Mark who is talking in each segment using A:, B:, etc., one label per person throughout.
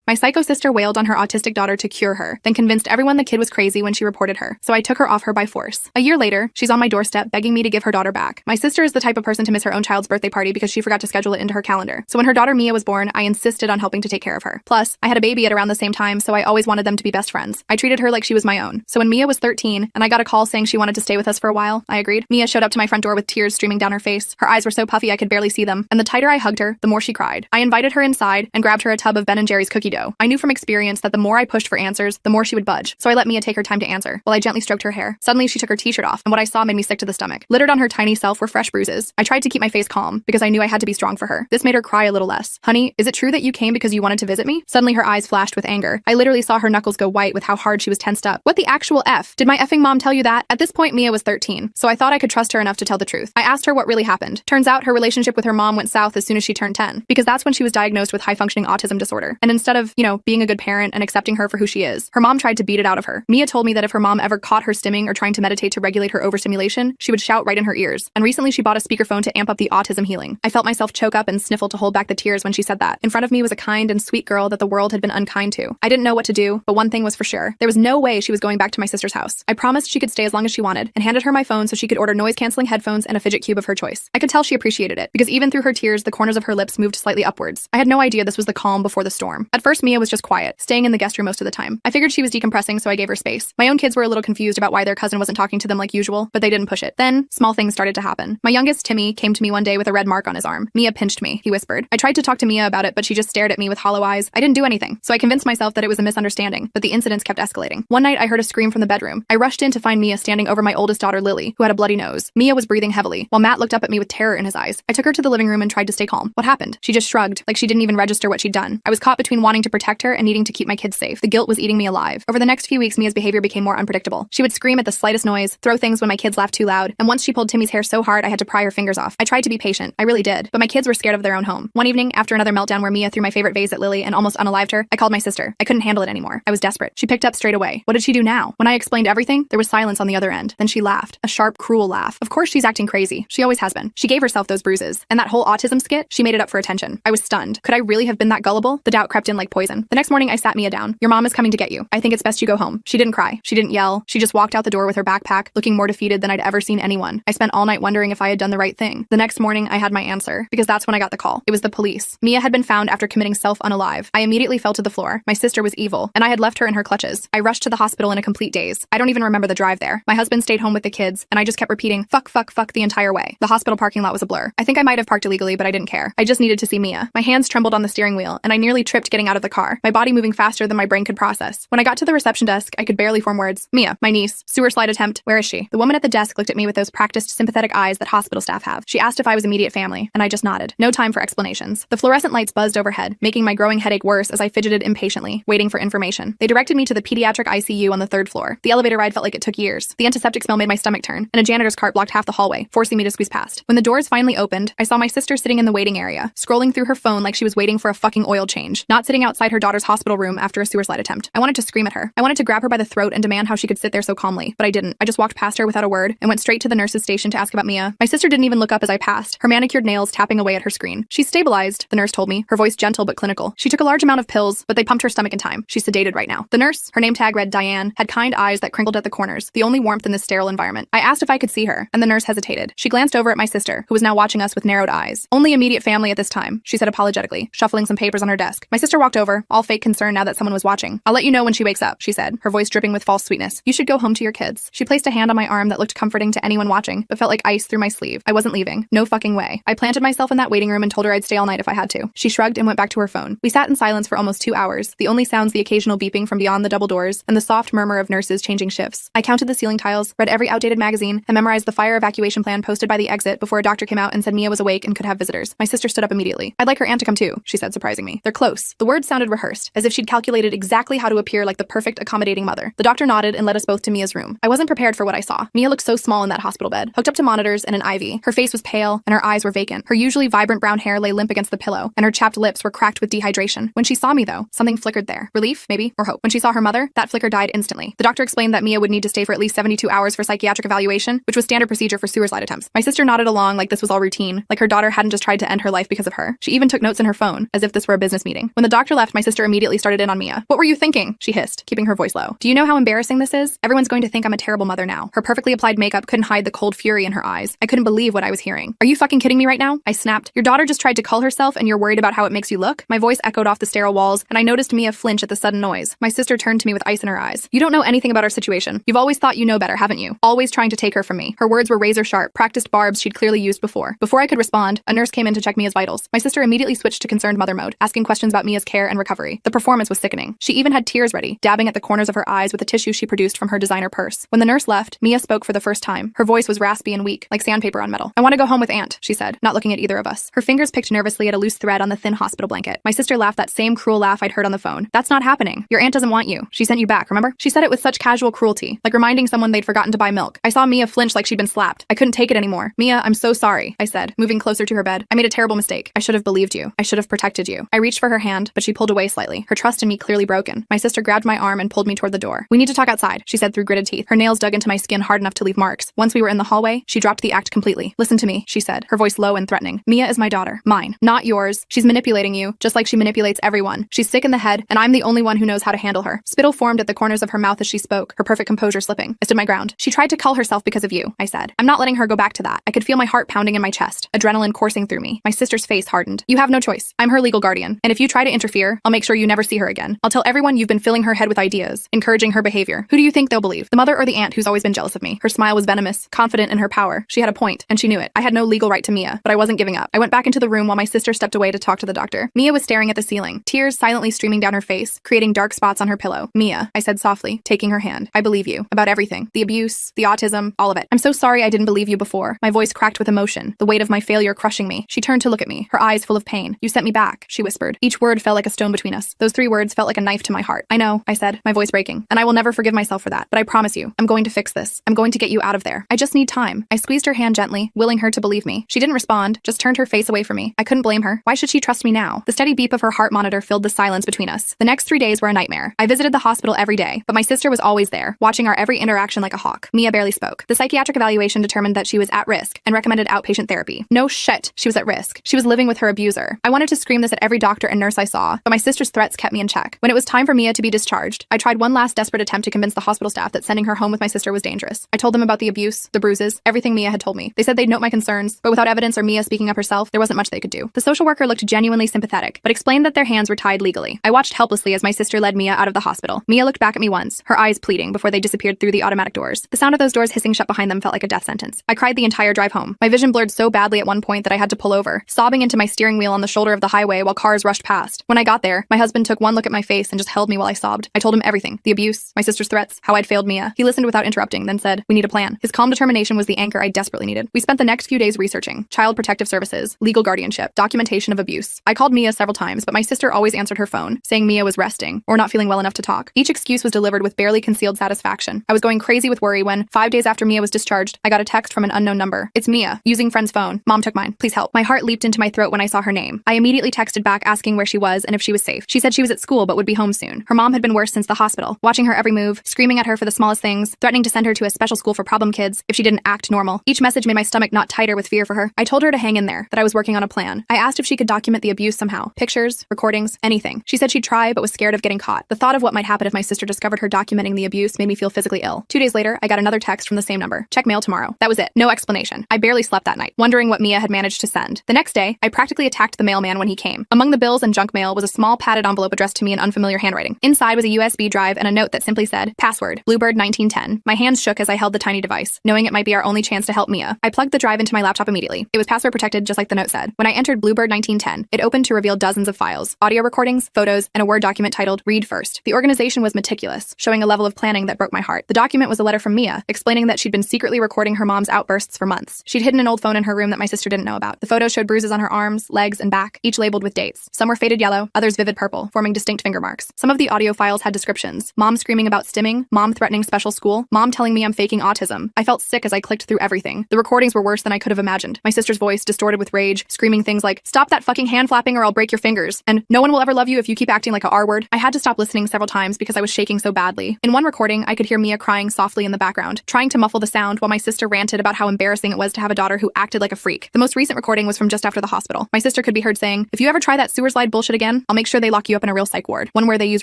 A: My psycho sister wailed on her autistic daughter to cure her, then convinced everyone the kid was crazy when she reported her, so I took her off her by force. A year later, she's on my doorstep begging me to give her daughter back. My sister is the type of person to miss her own child's birthday party because she forgot to schedule it into her calendar. So when her daughter Mia was born, I insisted on helping to take care of her. Plus, I had a baby at around the same time, so I always wanted them to be best friends. I treated her like she was my own. So when Mia was 13 and I got a call saying she wanted to stay with us for a while, I agreed. Mia showed up to my front door with tears streaming down her face. Her eyes were so puffy I could barely see them, and the tighter I hugged her, the more she cried. I invited her inside and grabbed her a tub of Ben & Jerry's cookie dough. I knew from experience that the more I pushed for answers, the more she would budge, so I let Mia take her time to answer, while I gently stroked her hair. Suddenly, she took her t-shirt off, and what I saw made me sick to the stomach. Littered on her tiny self were fresh bruises. I tried to keep my face calm, because I knew I had to be strong for her. This made her cry a little less. Honey, is it true that you came because you wanted to visit me? Suddenly, her eyes flashed with anger. I literally saw her knuckles go white with how hard she was tensed up. What the actual F? Did my effing mom tell you that? At this point, Mia was 13, so I thought I could trust her enough to tell the truth. I asked her what really happened. Turns out her relationship with her mom went south as soon as she turned 10, because that's when she was diagnosed with high-functioning autism disorder. And instead of, being a good parent and accepting her for who she is, her mom tried to beat it out of her. Mia told me that if her mom ever caught her stimming or trying to meditate to regulate her overstimulation, she would shout right in her ears. And recently she bought a speakerphone to amp up the autism healing. I felt myself choke up and sniffle to hold back the tears when she said that. In front of me was a kind and sweet girl that the world had been unkind to. I didn't know what to do, but one thing was for sure. There was no way she was going back to my sister's house. I promised she could stay as long as she wanted and handed her my phone so she could order noise-canceling headphones and a fidget cube of her choice. I could tell she appreciated it, because even through her tears, the corners of her lips moved slightly upwards. I had no idea this was the calm before the storm. At first, Mia was just quiet, staying in the guest room most of the time. I figured she was decompressing, so I gave her space. My own kids were a little confused about why their cousin wasn't talking to them like usual, but they didn't push it. Then, small things started to happen. My youngest, Timmy, came to me one day with a red mark on his arm. Mia pinched me, he whispered. I tried to talk to Mia about it, but she just stared at me with hollow eyes. I didn't do anything, so I convinced myself that it was a misunderstanding, but the incidents kept escalating. One night, I heard a scream from the bedroom. I rushed in to find Mia standing over my oldest daughter, Lily, who had a bloody nose. Mia was breathing heavily, while Matt looked up at me with terror in his eyes. I took her to the living room and tried to stay calm. What happened? She just shrugged, like she didn't even register what she'd done. I was caught between wanting to protect her and needing to keep my kids safe. The guilt was eating me alive. Over the next few weeks, Mia's behavior became more unpredictable. She would scream at the slightest noise, throw things when my kids laughed too loud, and once she pulled Timmy's hair so hard I had to pry her fingers off. I tried to be patient. I really did. But my kids were scared of their own home. One evening, after another meltdown where Mia threw my favorite vase at Lily and almost unalived her, I called my sister. I couldn't handle it anymore. I was desperate. She picked up straight away. What did she do now? When I explained everything, there was silence on the other end. Then she laughed. A sharp, cruel laugh. Of course she's acting crazy. She always has been. She gave herself those bruises. And that whole autism skit, she made it up for attention. I was stunned. Could I really have been that gullible? The doubt crept in like poison. The next morning, I sat Mia down. Your mom is coming to get you. I think it's best you go home. She didn't cry. She didn't yell. She just walked out the door with her backpack, looking more defeated than I'd ever seen anyone. I spent all night wondering if I had done the right thing. The next morning, I had my answer, because that's when I got the call. It was the police. Mia had been found after committing self-unalive. I immediately fell to the floor. My sister was evil, and I had left her in her clutches. I rushed to the hospital in a complete daze. I don't even remember the drive there. My husband stayed home with the kids, and I just kept repeating, fuck, fuck, fuck the entire way. The hospital parking lot was a blur. I think I might have parked illegally, but I didn't care. I just needed to see Mia. My hands trembled on the steering wheel, and I nearly tripped getting out of the car, my body moving faster than my brain could process. When I got to the reception desk, I could barely form words. Mia, my niece, sewer slide attempt, where is she? The woman at the desk looked at me with those practiced, sympathetic eyes that hospital staff have. She asked if I was immediate family, and I just nodded. No time for explanations. The fluorescent lights buzzed overhead, making my growing headache worse as I fidgeted impatiently, waiting for information. They directed me to the pediatric ICU on the 3rd floor. The elevator ride felt like it took years. The antiseptic smell made my stomach turn, and a janitor's cart blocked half the hallway, forcing me to squeeze past. When the doors finally opened, I saw my sister sitting in the waiting area, scrolling through her phone like she was waiting for a fucking oil change, not sitting outside her daughter's hospital room after a sewer slide attempt. I wanted to scream at her. I wanted to grab her by the throat and demand how she could sit there so calmly, but I didn't. I just walked past her without a word and went straight to the nurse's station to ask about Mia. My sister didn't even look up as I passed, her manicured nails tapping away at her screen. She's stabilized, the nurse told me, her voice gentle but clinical. She took a large amount of pills, but they pumped her stomach in time. She's sedated right now. The nurse, her name tag read Diane, had kind eyes that crinkled at the corners, the only warmth in this sterile environment. I asked if I could see her, and the nurse hesitated. She glanced over at my sister, who was now watching us with narrowed eyes. Only immediate family at this time, she said apologetically, shuffling some papers on her desk. My sister walked over, all fake concern now that someone was watching. I'll let you know when she wakes up, she said, her voice dripping with false sweetness. You should go home to your kids. She placed a hand on my arm that looked comforting to anyone watching, but felt like ice through my sleeve. I wasn't leaving. No fucking way. I planted myself in that waiting room and told her I'd stay all night if I had to. She shrugged and went back to her phone. We sat in silence for almost 2 hours, the only sounds the occasional beeping from beyond the double doors and the soft murmur of nurses changing shifts. I counted the ceiling tiles, read every outdated magazine, and memorized the fire evacuation plan posted by the exit before a doctor came out and said Mia was awake and could have visitors. My sister stood up immediately. I'd like her aunt to come too, she said, surprising me. They're close. The words sounded rehearsed, as if she'd calculated exactly how to appear like the perfect accommodating mother. The doctor nodded and led us both to Mia's room. I wasn't prepared for what I saw. Mia looked so small in that hospital bed, hooked up to monitors and an IV. Her face was pale, and her eyes were vacant. Her usually vibrant brown hair lay limp against the pillow, and her chapped lips were cracked with dehydration. When she saw me, though, something flickered there. Relief, maybe, or hope. When she saw her mother, that flicker died instantly. The doctor explained that Mia would need to stay for at least 72 hours for psychiatric evaluation, which was standard procedure for sewer slide attempts. My sister nodded along like this was all routine, like her daughter hadn't just tried to end her life because of her. She even took notes in her phone, as if this were a business meeting. When the doctor sister left, my sister immediately started in on Mia. What were you thinking? She hissed, keeping her voice low. Do you know how embarrassing this is? Everyone's going to think I'm a terrible mother now. Her perfectly applied makeup couldn't hide the cold fury in her eyes. I couldn't believe what I was hearing. Are you fucking kidding me right now? I snapped. Your daughter just tried to cull herself and you're worried about how it makes you look? My voice echoed off the sterile walls, and I noticed Mia flinch at the sudden noise. My sister turned to me with ice in her eyes. You don't know anything about our situation. You've always thought you know better, haven't you? Always trying to take her from me. Her words were razor sharp, practiced barbs she'd clearly used before. Before I could respond, a nurse came in to check Mia's vitals. My sister immediately switched to concerned mother mode, asking questions about Mia's care and recovery. The performance was sickening. She even had tears ready, dabbing at the corners of her eyes with a tissue she produced from her designer purse. When the nurse left, Mia spoke for the first time. Her voice was raspy and weak, like sandpaper on metal. I want to go home with Aunt, she said, not looking at either of us. Her fingers picked nervously at a loose thread on the thin hospital blanket. My sister laughed that same cruel laugh I'd heard on the phone. That's not happening. Your aunt doesn't want you. She sent you back, remember? She said it with such casual cruelty, like reminding someone they'd forgotten to buy milk. I saw Mia flinch like she'd been slapped. I couldn't take it anymore. Mia, I'm so sorry, I said, moving closer to her bed. I made a terrible mistake. I should have believed you. I should have protected you. I reached for her hand, but she pulled away slightly, her trust in me clearly broken. My sister grabbed my arm and pulled me toward the door. We need to talk outside, she said through gritted teeth. Her nails dug into my skin hard enough to leave marks. Once we were in the hallway, she dropped the act completely. Listen to me, she said, her voice low and threatening. Mia is my daughter. Mine. Not yours. She's manipulating you, just like she manipulates everyone. She's sick in the head, and I'm the only one who knows how to handle her. Spittle formed at the corners of her mouth as she spoke, her perfect composure slipping. I stood my ground. She tried to cull herself because of you, I said. I'm not letting her go back to that. I could feel my heart pounding in my chest, adrenaline coursing through me. My sister's face hardened. You have no choice. I'm her legal guardian, and if you try to interfere, I'll make sure you never see her again. I'll tell everyone you've been filling her head with ideas, encouraging her behavior. Who do you think they'll believe? The mother or the aunt who's always been jealous of me? Her smile was venomous, confident in her power. She had a point, and she knew it. I had no legal right to Mia, but I wasn't giving up. I went back into the room while my sister stepped away to talk to the doctor. Mia was staring at the ceiling, tears silently streaming down her face, creating dark spots on her pillow. Mia, I said softly, taking her hand. I believe you. About everything. The abuse, the autism, all of it. I'm so sorry I didn't believe you before. My voice cracked with emotion, the weight of my failure crushing me. She turned to look at me, her eyes full of pain. You sent me back, she whispered. Each word fell like a stone between us. Those 3 words felt like a knife to my heart. I know, I said, my voice breaking, and I will never forgive myself for that, but I promise you, I'm going to fix this. I'm going to get you out of there. I just need time. I squeezed her hand gently, willing her to believe me. She didn't respond, just turned her face away from me. I couldn't blame her. Why should she trust me now? The steady beep of her heart monitor filled the silence between us. The next 3 days were a nightmare. I visited the hospital every day, but my sister was always there, watching our every interaction like a hawk. Mia barely spoke. The psychiatric evaluation determined that she was at risk and recommended outpatient therapy. No shit, she was at risk. She was living with her abuser. I wanted to scream this at every doctor and nurse I saw, but my sister's threats kept me in check. When it was time for Mia to be discharged, I tried one last desperate attempt to convince the hospital staff that sending her home with my sister was dangerous. I told them about the abuse, the bruises, everything Mia had told me. They said they'd note my concerns, but without evidence or Mia speaking up herself, there wasn't much they could do. The social worker looked genuinely sympathetic, but explained that their hands were tied legally. I watched helplessly as my sister led Mia out of the hospital. Mia looked back at me once, her eyes pleading before they disappeared through the automatic doors. The sound of those doors hissing shut behind them felt like a death sentence. I cried the entire drive home. My vision blurred so badly at one point that I had to pull over, sobbing into my steering wheel on the shoulder of the highway while cars rushed past. When I got there, my husband took one look at my face and just held me while I sobbed. I told him everything. The abuse, my sister's threats, how I'd failed Mia. He listened without interrupting, then said, "We need a plan." His calm determination was the anchor I desperately needed. We spent the next few days researching child protective services, legal guardianship, documentation of abuse. I called Mia several times, but my sister always answered her phone, saying Mia was resting or not feeling well enough to talk. Each excuse was delivered with barely concealed satisfaction. I was going crazy with worry when, 5 days after Mia was discharged, I got a text from an unknown number. "It's Mia, using friend's phone. Mom took mine. Please help." My heart leaped into my throat when I saw her name. I immediately texted back asking where she was and if she was safe. She said she was at school but would be home soon. Her mom had been worse since the hospital, watching her every move, screaming at her for the smallest things, threatening to send her to a special school for problem kids if she didn't act normal. Each message made my stomach knot tighter with fear for her. I told her to hang in there, that I was working on a plan. I asked if she could document the abuse somehow. Pictures, recordings, anything. She said she'd try but was scared of getting caught. The thought of what might happen if my sister discovered her documenting the abuse made me feel physically ill. 2 days later, I got another text from the same number. "Check mail tomorrow." That was it. No explanation. I barely slept that night, wondering what Mia had managed to send. The next day, I practically attacked the mailman when he came. Among the bills and junk mail was a small padded envelope addressed to me in unfamiliar handwriting. Inside was a USB drive and a note that simply said, "Password, Bluebird 1910. My hands shook as I held the tiny device, knowing it might be our only chance to help Mia. I plugged the drive into my laptop immediately. It was password protected just like the note said. When I entered Bluebird 1910, it opened to reveal dozens of files, audio recordings, photos, and a Word document titled Read First. The organization was meticulous, showing a level of planning that broke my heart. The document was a letter from Mia, explaining that she'd been secretly recording her mom's outbursts for months. She'd hidden an old phone in her room that my sister didn't know about. The photos showed bruises on her arms, legs, and back, each labeled with dates. Some were faded yellow, others vivid purple, forming distinct finger marks. Some of the audio files had descriptions. Mom screaming about stimming, mom threatening special school, mom telling me I'm faking autism. I felt sick as I clicked through everything. The recordings were worse than I could have imagined. My sister's voice, distorted with rage, screaming things like, "Stop that fucking hand flapping or I'll break your fingers," and "No one will ever love you if you keep acting like a R word." I had to stop listening several times because I was shaking so badly. In one recording, I could hear Mia crying softly in the background, trying to muffle the sound while my sister ranted about how embarrassing it was to have a daughter who acted like a freak. The most recent recording was from just after the hospital. My sister could be heard saying, "If you ever try that sewer slide bullshit again, I'll make sure they lock you up in a real psych ward, one where they use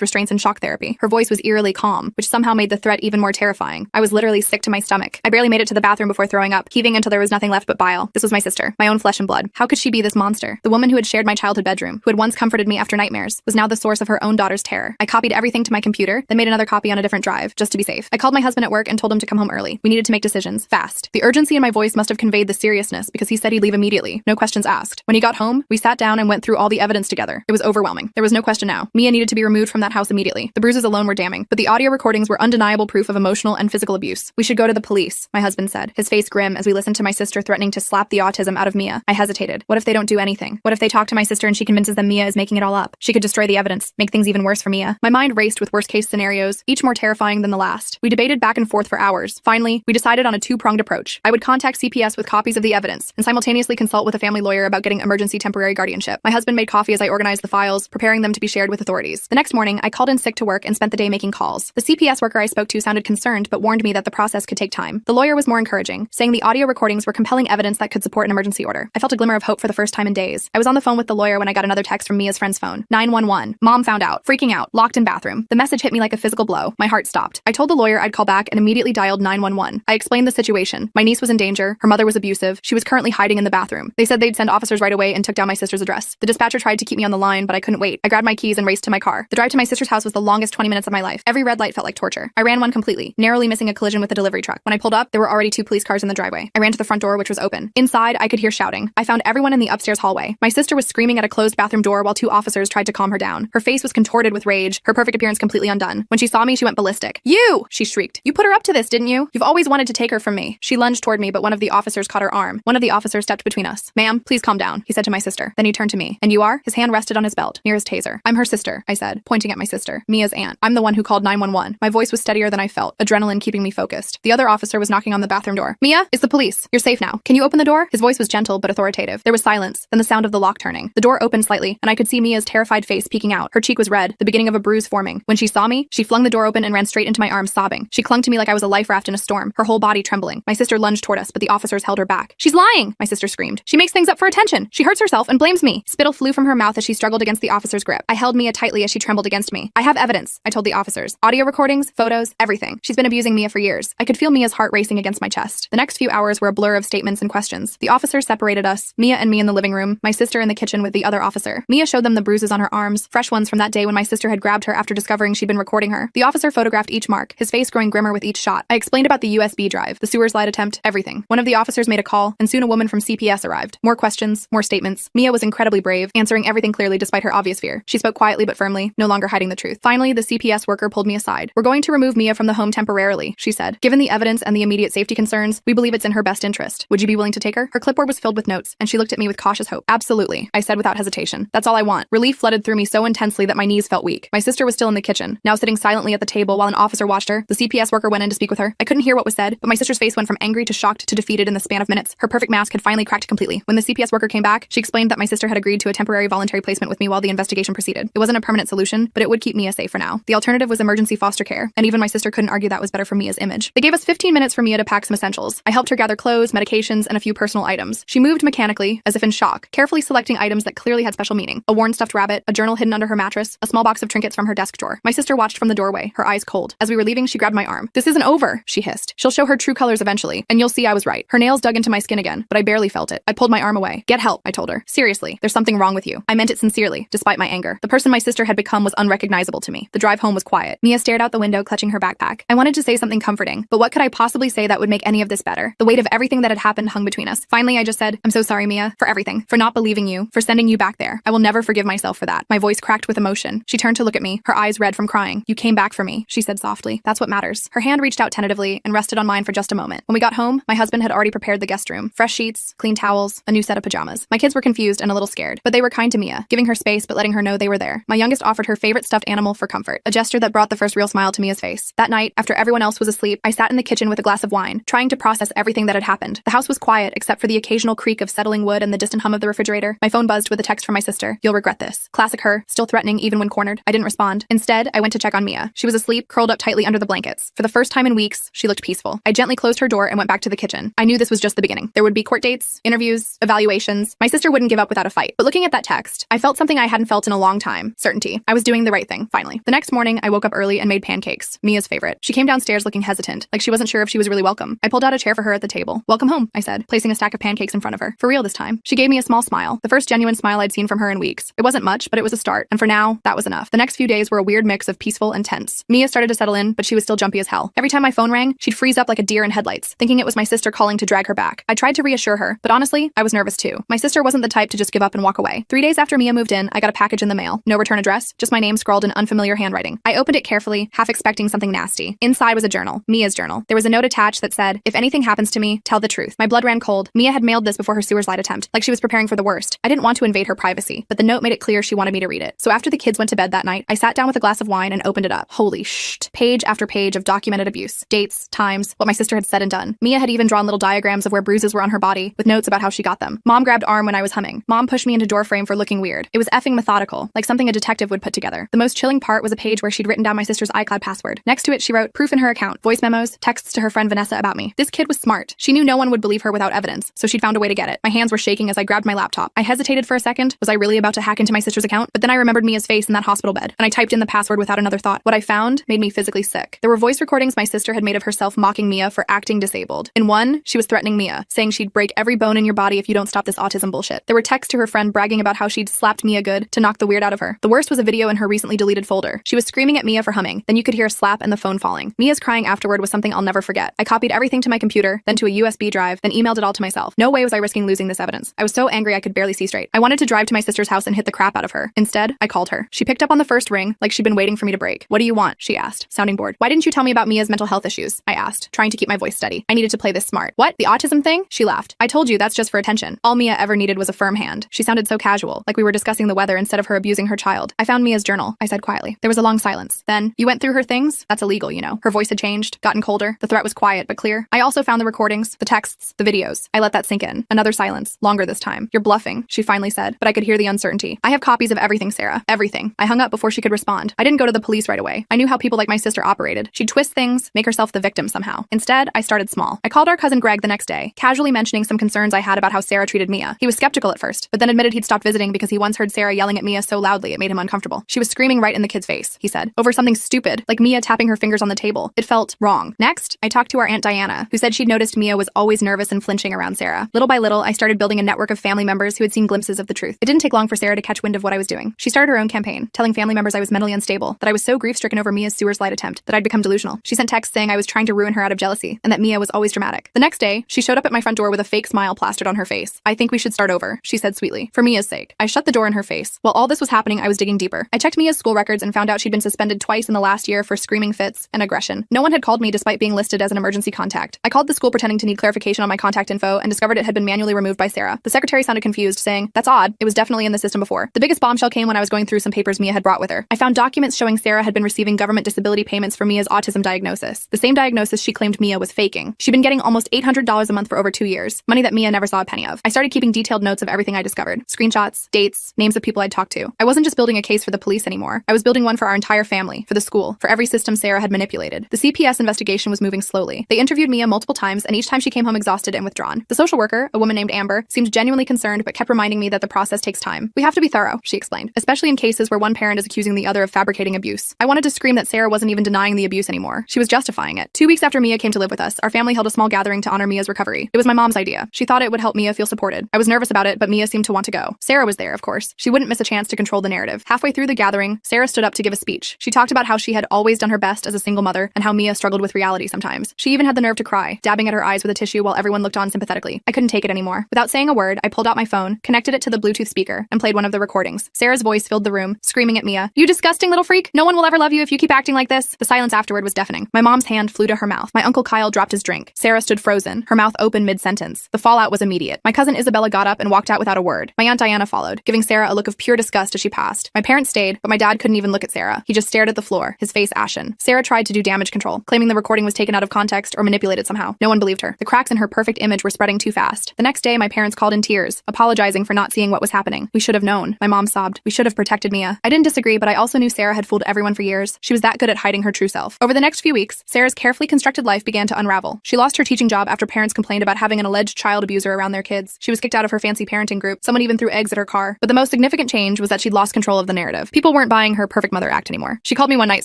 A: restraints and shock therapy. Her voice was eerily calm, which somehow made the threat even more terrifying. I was literally sick to my stomach. I barely made it to the bathroom before throwing up, heaving until there was nothing left but bile. This was my sister, my own flesh and blood. How could she be this monster? The woman who had shared my childhood bedroom, who had once comforted me after nightmares, was now the source of her own daughter's terror. I copied everything to my computer, then made another copy on a different drive, just to be safe. I called my husband at work and told him to come home early. We needed to make decisions, fast. The urgency in my voice must have conveyed the seriousness because he said he'd leave immediately, no questions asked. When he got home, we sat down and went through all the evidence together. It was overwhelming. There was no question now. Mia needed to be removed from that house immediately. The bruises alone were damning, but the audio recordings were undeniable proof of emotional and physical abuse. We should go to the police, my husband said, his face grim as we listened to my sister threatening to slap the autism out of Mia. I hesitated. What if they don't do anything? What if they talk to my sister and she convinces them Mia is making it all up? She could destroy the evidence, make things even worse for Mia. My mind raced with worst-case scenarios, each more terrifying than the last. We debated back and forth for hours. Finally, we decided on a two-pronged approach. I would contact CPS with copies of the evidence and simultaneously consult with a family lawyer about getting emergency temporary guardianship. My husband made coffee as I organized the files, preparing them to be shared with authorities. The next morning, I called in sick to work and spent the day making calls. The CPS worker I spoke to sounded concerned but warned me that the process could take time. The lawyer was more encouraging, saying the audio recordings were compelling evidence that could support an emergency order. I felt a glimmer of hope for the first time in days. I was on the phone with the lawyer when I got another text from Mia's friend's phone. 911. Mom found out. Freaking out. Locked in bathroom. The message hit me like a physical blow. My heart stopped. I told the lawyer I'd call back and immediately dialed 911. I explained the situation. My niece was in danger. Her mother was abusive. She was currently hiding in the bathroom. They said they'd send officers right away and took down my sister's address. The dispatcher tried to keep me on the line, but I couldn't wait. I grabbed my keys and raced to my car. The drive to my sister's house was the longest 20 minutes of my life. Every red light felt like torture. I ran one completely, narrowly missing a collision with a delivery truck. When I pulled up, there were already two police cars in the driveway. I ran to the front door, which was open. Inside, I could hear shouting. I found everyone in the upstairs hallway. My sister was screaming at a closed bathroom door while two officers tried to calm her down. Her face was contorted with rage, her perfect appearance completely undone. When she saw me, she went ballistic. You! She shrieked. You put her up to this, didn't you? You've always wanted to take her from me. She lunged toward me, but one of the officers caught her arm. One of the officers stepped between us. Ma'am, please calm down, he said to my sister. Then he turned to me. And you are? His hand rested on his belt, near his taser. I'm her sister, I said, pointing at my sister. Mia's aunt. I'm the one who called 911. My voice was steadier than I felt, adrenaline keeping me focused. The other officer was knocking on the bathroom door. Mia, it's the police. You're safe now. Can you open the door? His voice was gentle but authoritative. There was silence, then the sound of the lock turning. The door opened slightly, and I could see Mia's terrified face peeking out. Her cheek was red, the beginning of a bruise forming. When she saw me, she flung the door open and ran straight into my arms, sobbing. She clung to me like I was a life raft in a storm, her whole body trembling. My sister lunged toward us, but the officers held her back. She's lying, my sister screamed. She makes things up for attention. She hurts herself and blames me. Spittle flew from her mouth as she struggled against the officer's grip. I held Mia tightly as she trembled against me. I have evidence, I told the officers. Audio recordings, photos, everything. She's been abusing Mia for years. I could feel Mia's heart racing against my chest. The next few hours were a blur of statements and questions. The officers separated us, Mia and me in the living room, my sister in the kitchen with the other officer. Mia showed them the bruises on her arms, fresh ones from that day when my sister had grabbed her after discovering she'd been recording her. The officer photographed each mark, his face growing grimmer with each shot. I explained about the USB drive, the sewer slide attempt, everything. One of the officers made a call, and soon a woman from CPS arrived. More questions, more statements. Mia was incredibly brave, answering everything clearly despite her obvious fear. She spoke quietly but firmly, no longer hiding the truth. Finally, the CPS worker pulled me aside. We're going to remove Mia from the home temporarily, she said. Given the evidence and the immediate safety concerns, we believe it's in her best interest. Would you be willing to take her? Her clipboard was filled with notes, and she looked at me with cautious hope. Absolutely, I said without hesitation. That's all I want. Relief flooded through me so intensely that my knees felt weak. My sister was still in the kitchen, now sitting silently at the table while an officer watched her. The CPS worker went in to speak with her. I couldn't hear what was said, but my sister's face went from angry to shocked to defeated in the span of minutes. Her perfect mask had finally cracked completely. When the CPS worker came back, she explained that my sister had agreed to a temporary voluntary placement with me while the investigation proceeded. It wasn't a permanent solution, but it would keep Mia safe for now. The alternative was emergency foster care, and even my sister couldn't argue that was better for Mia's image. They gave us 15 minutes for Mia to pack some essentials. I helped her gather clothes, medications, and a few personal items. She moved mechanically, as if in shock, carefully selecting items that clearly had special meaning. A worn stuffed rabbit, a journal hidden under her mattress, a small box of trinkets from her desk drawer. My sister watched from the doorway, her eyes cold. As we were leaving, she grabbed my arm. This isn't over, she hissed. She'll show her true colors eventually, and you'll see I was right. Her nails dug into my skin again, but I barely felt it. I pulled my arm away. Get help, I told her. Seriously, there's something wrong with you. I meant it sincerely, despite my anger. The person my sister had become was unrecognizable to me. The drive home was quiet. Mia stared out the window, clutching her backpack. I wanted to say something comforting, but what could I possibly say that would make any of this better? The weight of everything that had happened hung between us. Finally, I just said, I'm so sorry, Mia, for everything, for not believing you, for sending you back there. I will never forgive myself for that. My voice cracked with emotion. She turned to look at me, her eyes red from crying. You came back for me, she said softly. That's what matters. Her hand reached out tentatively and rested on mine for just a moment. When we got home, my husband had already prepared the guest room. Fresh sheets, clean towels, a new set of pajamas. My kids were confused and a little scared, but they were kind to Mia, giving her space but letting her know they were there. My youngest offered her favorite stuffed animal for comfort, a gesture that brought the first real smile to Mia's face. That night, after everyone else was asleep, I sat in the kitchen with a glass of wine, trying to process everything that had happened. The house was quiet except for the occasional creak of settling wood and the distant hum of the refrigerator. My phone buzzed with a text from my sister. You'll regret this. Classic her, still threatening even when cornered. I didn't respond. Instead, I went to check on Mia. She was asleep, curled up tightly under the blankets. For the first time in weeks, she looked peaceful. I gently closed her door and went back to the kitchen. I knew this was just the beginning. There would be court dates, interviews, evaluations. My sister wouldn't give up without a fight. But looking at that text, I felt something I hadn't felt in a long time. Certainty. I was doing the right thing, finally. The next morning, I woke up early and made pancakes, Mia's favorite. She came downstairs looking hesitant, like she wasn't sure if she was really welcome. I pulled out a chair for her at the table. "Welcome home," I said, placing a stack of pancakes in front of her. For real this time. She gave me a small smile, the first genuine smile I'd seen from her in weeks. It wasn't much, but it was a start, and for now, that was enough. The next few days were a weird mix of peaceful and tense. Mia started to settle in, but she was still jumpy as hell. Every time my phone rang, she'd freeze up like a deer in headlights, thinking it was my sister calling to drag her back. I tried to reassure her, but honestly, I was nervous too. My sister wasn't the type to just give up and walk away. 3 days after Mia moved in, I got a package in the mail. No return address, just my name scrawled in unfamiliar handwriting. I opened it carefully, half expecting something nasty. Inside was a journal, Mia's journal. There was a note attached that said, "If anything happens to me, tell the truth." My blood ran cold. Mia had mailed this before her sewer slide attempt, like she was preparing for the worst. I didn't want to invade her privacy, but the note made it clear she wanted me to read it. So after the kids went to bed that night, I sat down with a glass of wine and opened it up. Holy shit. Page after page of documented abuse. Dates, times, what my sister had said and done. Mia had even drawn little diagrams of where bruises were on her body, with notes about how she got them. Mom grabbed arm when I was humming. Mom pushed me into doorframe for looking weird. It was effing methodical, like something a detective would put together. The most chilling part was a page where she'd written down my sister's iCloud password. Next to it, she wrote proof in her account, voice memos, texts to her friend Vanessa about me. This kid was smart. She knew no one would believe her without evidence, so she'd found a way to get it. My hands were shaking as I grabbed my laptop. I hesitated for a second. Was I really about to hack into my sister's account? But then I remembered Mia's face in that hospital bed, and I typed in the password without another thought. What I found made me physically sick. There were voice recordings my sister had made of herself mocking Mia for acting disabled. In one, she was threatening Mia, saying she'd break every bone in your body if you don't stop this autism bullshit. There were texts to her friend bragging about how she'd slapped Mia good to knock the weird out of her. The worst was a video in her recently deleted folder. She was screaming at Mia for humming. Then you could hear a slap and the phone falling. Mia's crying afterward was something I'll never forget. I copied everything to my computer, then to a USB drive, then emailed it all to myself. No way was I risking losing this evidence. I was so angry I could barely see straight. I wanted to drive to my sister's house and hit the crap out of her. Instead, I called her. She picked up on the first ring, like she'd been waiting for me to break. "What do you want?" she asked, sounding bored. "Why didn't you tell me about Mia's mental health issues?" I asked, trying to keep my voice steady. I needed to play this smart. "What? The autism thing?" She laughed. "I told you that's just for attention." All Mia ever needed was a firm hand. She sounded so casual, like we were discussing the weather instead of her abusing her child. "I found Mia's journal," I said quietly. There was a long silence. Then, "You went through her things? That's illegal, you know." Her voice had changed, gotten colder. The threat was quiet but clear. "I also found the recordings, the texts, the videos." I let that sink in. Another silence, longer this time. "You're bluffing," she finally said, but I could hear the uncertainty. "I have copies of everything, Sarah. Everything." I hung up before she could respond. I didn't go to the police right away. I knew how people like my sister operated. She'd twist things, make herself the victim somehow. Instead, I started small. I called our cousin Greg the next day, casually mentioning some concerns I had about how Sarah treated Mia. He was skeptical at first, but then admitted he'd stopped visiting because he once heard Sarah yelling at Mia so loudly it made him uncomfortable. "She was screaming right in the kid's face," he said, "over something stupid, like Mia tapping her fingers on the table. It felt wrong." Next, I talked to our Aunt Diana, who said she'd noticed Mia was always nervous and flinching around Sarah. Little by little, I started building a network of family members who had seen glimpses of the truth. It didn't take long for Sarah to catch wind of what I was doing. She started her own campaign, telling family members I was mentally unstable, that I was so grief-stricken over Mia's sewer slide attempt that I'd become delusional. She sent texts saying I was trying to ruin her out of jealousy, and that Mia was always dramatic. The next day, she showed up at my front door with a fake smile plastered on her face. "I think we should start over," she said sweetly, "for Mia's sake." I shut the door in her face. While all this was happening, I was digging deeper. I checked Mia's school records and found out she'd been suspended twice in the last year for screaming fits and aggression. No one had called me despite being listed as an emergency contact. I called the school pretending to need clarification on my contact info and discovered it had been manually removed by Sarah. The secretary sounded confused, saying, "That's odd. It was definitely in the system before." The biggest bombshell came when I was going through some papers Mia had brought with her. I found documents showing Sarah had been receiving government disability payments for Mia's autism diagnosis, the same diagnosis she claimed Mia was faking. She'd been getting almost $800 a month for over 2 years, money that Mia never saw a penny of. I started keeping detailed notes of everything I discovered, screenshots, dates, names of people I'd talked to. I wasn't just building a case for the police anymore. I was building one for our entire family, for the school, for every system Sarah had manipulated. The CPS investigation was moving slowly. They interviewed Mia multiple times, and each time she came home exhausted and withdrawn. The social worker, a woman named Amber, seemed genuinely concerned but kept reminding me that the process takes time. "We have to be thorough," she explained, "especially in cases where one parent is accusing the other of fabricating abuse." I wanted to scream that Sarah wasn't even denying the abuse anymore. She was justifying it. 2 weeks after Mia came to live with us, our family held a small gathering to honor Mia's recovery. It was my mom's idea. She thought it would help Mia feel supported. I was nervous about it, but Mia seemed to want to go. Sarah was there, of course. She wouldn't miss a chance to control the narrative. Halfway through the gathering, Sarah stood up to give a speech. She talked about how she had always done her best as a single mother and how Mia struggled with reality sometimes. She even had the nerve to cry, dabbing at her eyes with a tissue while everyone looked on sympathetically. I couldn't take it anymore. Without saying a word, I pulled out my phone, connected it to the Bluetooth speaker, and played one of the recordings. Sarah's voice filled the room, screaming at Mia, "You disgusting little freak! No one will ever love you if you keep acting like this." The silence afterward was deafening. My mom's hand flew to her mouth. My Uncle Kyle dropped his drink. Sarah stood frozen, her mouth open mid-sentence. The fallout was immediate. My cousin Isabella got up and walked out without a word. My Aunt Diana followed, giving Sarah a look of pure disgust as she passed. My parents stayed, but my dad couldn't even look at Sarah. He just stared at the floor, his face ashen. Sarah tried to do damage control, claiming the recording was taken out of context or manipulated somehow. No one believed her. The cracks in her perfect image were spreading too fast. The next day, my parents called in tears, apologizing for not seeing what was happening. "We should have known." My mom sobbed. "We should have protected Mia." I didn't disagree, but I also knew Sarah had fooled everyone for years. She was that good at hiding her true self. Over the next few weeks, Sarah's carefully constructed life began to unravel. She lost her teaching job after parents complained about having an alleged child abuser around their kids. She was kicked out of her fancy parenting group. Someone even threw eggs at her car. But the most significant significant change was that she'd lost control of the narrative. People weren't buying her perfect mother act anymore. She called me one night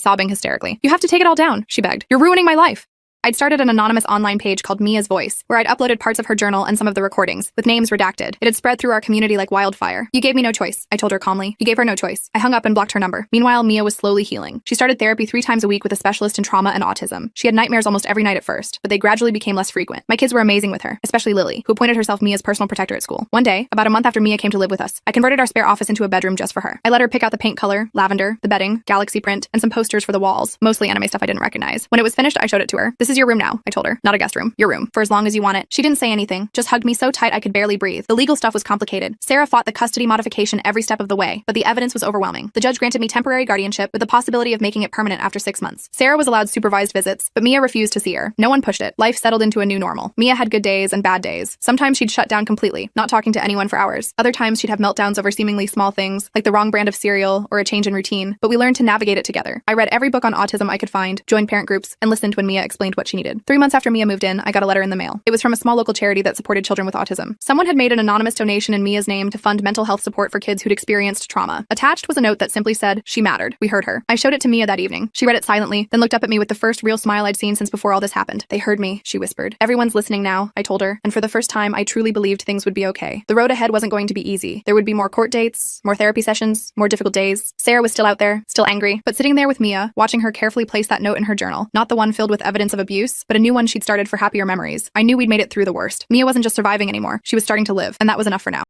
A: sobbing hysterically. "You have to take it all down," she begged. "You're ruining my life." I'd started an anonymous online page called Mia's Voice, where I'd uploaded parts of her journal and some of the recordings, with names redacted. It had spread through our community like wildfire. "You gave me no choice," I told her calmly. "You gave her no choice." I hung up and blocked her number. Meanwhile, Mia was slowly healing. She started therapy 3 times a week with a specialist in trauma and autism. She had nightmares almost every night at first, but they gradually became less frequent. My kids were amazing with her, especially Lily, who appointed herself Mia's personal protector at school. One day, about a month after Mia came to live with us, I converted our spare office into a bedroom just for her. I let her pick out the paint color, lavender, the bedding, galaxy print, and some posters for the walls, mostly anime stuff I didn't recognize. When it was finished, I showed it to her. "This is your room now," I told her. "Not a guest room. Your room. For as long as you want it." She didn't say anything, just hugged me so tight I could barely breathe. The legal stuff was complicated. Sarah fought the custody modification every step of the way, but the evidence was overwhelming. The judge granted me temporary guardianship with the possibility of making it permanent after 6 months. Sarah was allowed supervised visits, but Mia refused to see her. No one pushed it. Life settled into a new normal. Mia had good days and bad days. Sometimes she'd shut down completely, not talking to anyone for hours. Other times she'd have meltdowns over seemingly small things, like the wrong brand of cereal or a change in routine, but we learned to navigate it together. I read every book on autism I could find, joined parent groups, and listened when Mia explained what she needed. 3 months after Mia moved in, I got a letter in the mail. It was from a small local charity that supported children with autism. Someone had made an anonymous donation in Mia's name to fund mental health support for kids who'd experienced trauma. Attached was a note that simply said, "She mattered. We heard her." I showed it to Mia that evening. She read it silently, then looked up at me with the first real smile I'd seen since before all this happened. "They heard me," she whispered. "Everyone's listening now," I told her, and for the first time, I truly believed things would be okay. The road ahead wasn't going to be easy. There would be more court dates, more therapy sessions, more difficult days. Sarah was still out there, still angry, but sitting there with Mia, watching her carefully place that note in her journal, not the one filled with evidence of abuse, but a new one she'd started for happier memories. I knew we'd made it through the worst. Mia wasn't just surviving anymore. She was starting to live, and that was enough for now.